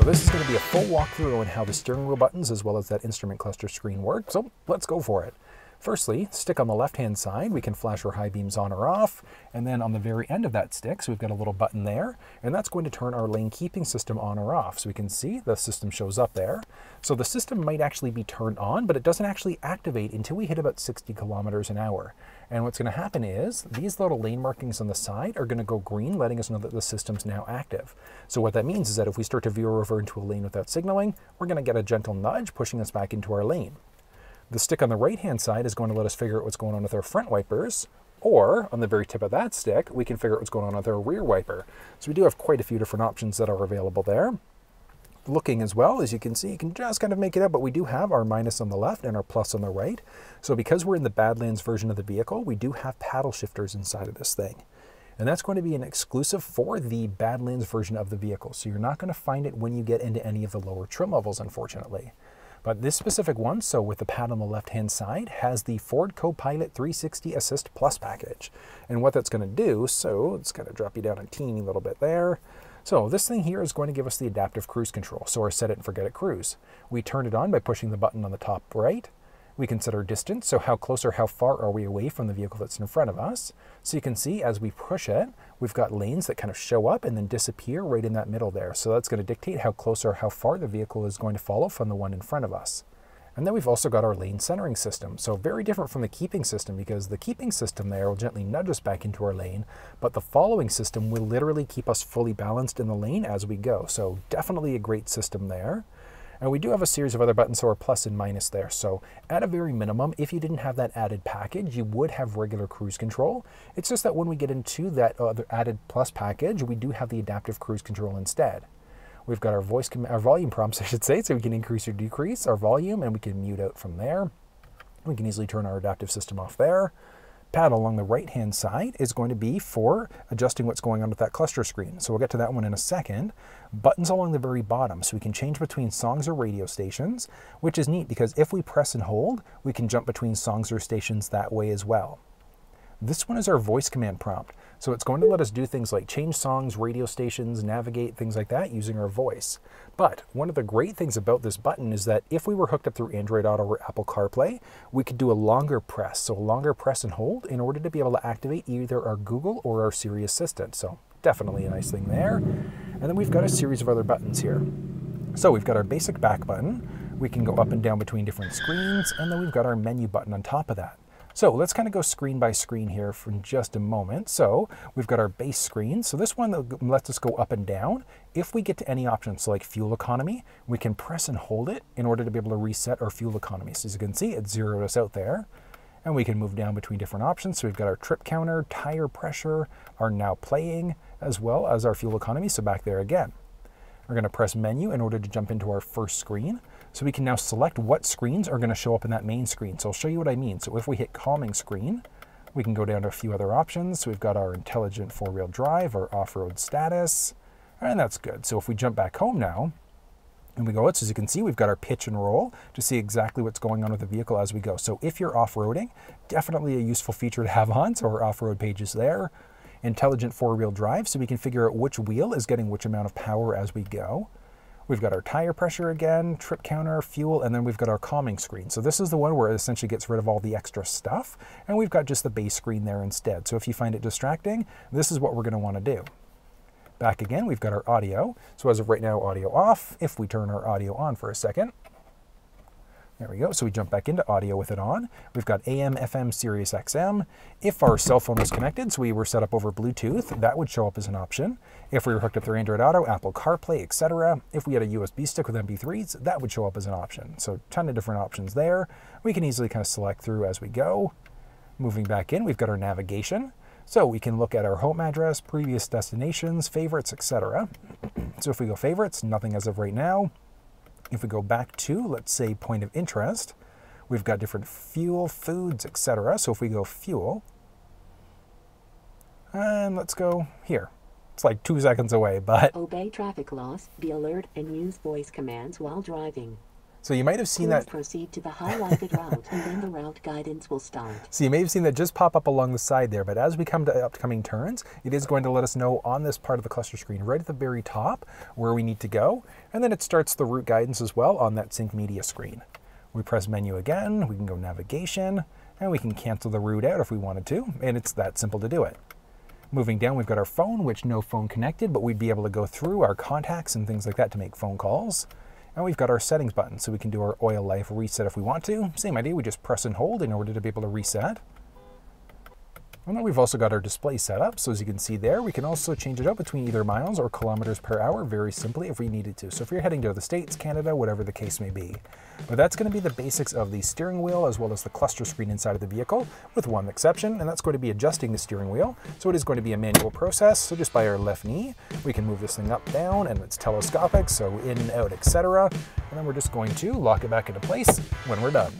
So this is going to be a full walkthrough on how the steering wheel buttons as well as that instrument cluster screen work. So let's go for it. Firstly, stick on the left-hand side, we can flash our high beams on or off, and then on the very end of that stick, so we've got a little button there, and that's going to turn our lane keeping system on or off. So we can see the system shows up there. So the system might actually be turned on, but it doesn't actually activate until we hit about 60 kilometers an hour. And what's going to happen is these little lane markings on the side are going to go green, letting us know that the system's now active. So what that means is that if we start to veer over into a lane without signaling, we're going to get a gentle nudge pushing us back into our lane. The stick on the right-hand side is going to let us figure out what's going on with our front wipers, or on the very tip of that stick, we can figure out what's going on with our rear wiper. So we do have quite a few different options that are available there. Looking as well, as you can see, you can just kind of make it out, but we do have our minus on the left and our plus on the right. So because we're in the Badlands version of the vehicle, we do have paddle shifters inside of this thing. And that's going to be an exclusive for the Badlands version of the vehicle. So you're not going to find it when you get into any of the lower trim levels, unfortunately. But this specific one, so with the pad on the left-hand side, has the Ford Co-Pilot 360 Assist Plus package. And what that's going to do, so it's going to drop you down a teeny little bit there. So this thing here is going to give us the adaptive cruise control, so our set it and forget it cruise. We turn it on by pushing the button on the top right. We can set our distance, so how close or how far are we away from the vehicle that's in front of us. So you can see as we push it, we've got lanes that kind of show up and then disappear right in that middle there. So that's going to dictate how close or how far the vehicle is going to follow from the one in front of us. And then we've also got our lane centering system. So very different from the keeping system, because the keeping system there will gently nudge us back into our lane, but the following system will literally keep us fully balanced in the lane as we go. So definitely a great system there. And we do have a series of other buttons, so our plus and minus there. So at a very minimum, if you didn't have that added package, you would have regular cruise control. It's just that when we get into that other added plus package, we do have the adaptive cruise control instead. We've got our volume prompts, I should say, so we can increase or decrease our volume, and we can mute out from there. We can easily turn our adaptive system off there. Pad along the right-hand side is going to be for adjusting what's going on with that cluster screen. So we'll get to that one in a second. Buttons along the very bottom, so we can change between songs or radio stations, which is neat because if we press and hold, we can jump between songs or stations that way as well. This one is our voice command prompt. So it's going to let us do things like change songs, radio stations, navigate, things like that using our voice. But one of the great things about this button is that if we were hooked up through Android Auto or Apple CarPlay, we could do a longer press. So a longer press and hold in order to be able to activate either our Google or our Siri Assistant. So definitely a nice thing there. And then we've got a series of other buttons here. So we've got our basic back button. We can go up and down between different screens. And then we've got our menu button on top of that. So let's kind of go screen by screen here for just a moment. So we've got our base screen. So this one lets us go up and down. If we get to any options, so like fuel economy, we can press and hold it in order to be able to reset our fuel economy. So as you can see, it zeroed us out there. And we can move down between different options. So we've got our trip counter, tire pressure, our now playing, as well as our fuel economy. So back there again. We're going to press menu in order to jump into our first screen. So we can now select what screens are going to show up in that main screen. So I'll show you what I mean. So if we hit calming screen, we can go down to a few other options. So we've got our intelligent four-wheel drive, our off-road status, and that's good. So if we jump back home now, and we go out, so as you can see, we've got our pitch and roll to see exactly what's going on with the vehicle as we go. So if you're off-roading, definitely a useful feature to have on. So our off-road page is there. Intelligent four-wheel drive, so we can figure out which wheel is getting which amount of power as we go. We've got our tire pressure again, trip counter, fuel, and then we've got our calming screen. So this is the one where it essentially gets rid of all the extra stuff, and we've got just the base screen there instead. So if you find it distracting, this is what we're going to want to do. Back again, we've got our audio. So as of right now, audio off. If we turn our audio on for a second, there we go. So we jump back into audio with it on. We've got AM, FM, Sirius XM. If our cell phone was connected, so we were set up over Bluetooth, that would show up as an option. If we were hooked up through Android Auto, Apple CarPlay, etc. If we had a USB stick with MP3s, that would show up as an option. So a ton of different options there. We can easily kind of select through as we go. Moving back in, we've got our navigation. So we can look at our home address, previous destinations, favorites, etc. So if we go favorites, nothing as of right now. If we go back to, let's say, point of interest, we've got different fuel, foods, etc. So if we go fuel, and let's go here. It's like 2 seconds away, but... Obey traffic laws, be alert, and use voice commands while driving. So you might have seen Please that. proceed to the highlighted route and then the route guidance will start. So you may have seen that just pop up along the side there, but as we come to upcoming turns, it is going to let us know on this part of the cluster screen right at the very top where we need to go. And then it starts the route guidance as well on that sync media screen. We press menu again, we can go navigation, and we can cancel the route out if we wanted to, and it's that simple to do it. Moving down, we've got our phone, which no phone connected, but we'd be able to go through our contacts and things like that to make phone calls. And we've got our settings button, so we can do our oil life reset if we want to. Same idea, we just press and hold in order to be able to reset. And then we've also got our display set up, so as you can see there, we can also change it up between either miles or kilometers per hour very simply if we needed to. So if you're heading to the States, Canada, whatever the case may be. But that's going to be the basics of the steering wheel as well as the cluster screen inside of the vehicle, with one exception, and that's going to be adjusting the steering wheel. So it is going to be a manual process, so just by our left knee, we can move this thing up, down, and it's telescopic, so in, out, etc. And then we're just going to lock it back into place when we're done.